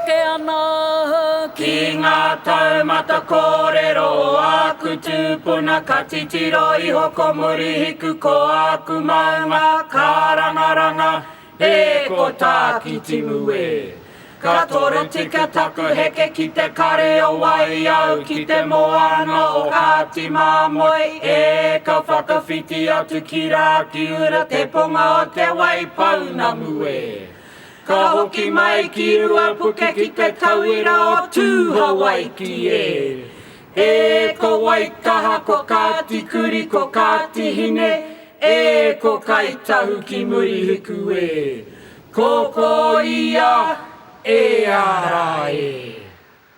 ke ana Ki ngā taumata kōrero aku tūpuna ka titiro I hoko muri hiku ko aku maunga ka rangaranga e ko tā ki timu e. Ka toro tika taku heke ki te kare o wai au ki te moana o Āti Māmoe e ka whakawhiti atu ki rā ki ura te ponga o te wai paunamu e. Ka hoki mai ki rua puke ki te tauira o tū Hawaiki e. E ko waikaha ko Kāti Kuri ko Kāti Hine e ko kaitahu ki muri hiku e. Ko ia e ara e.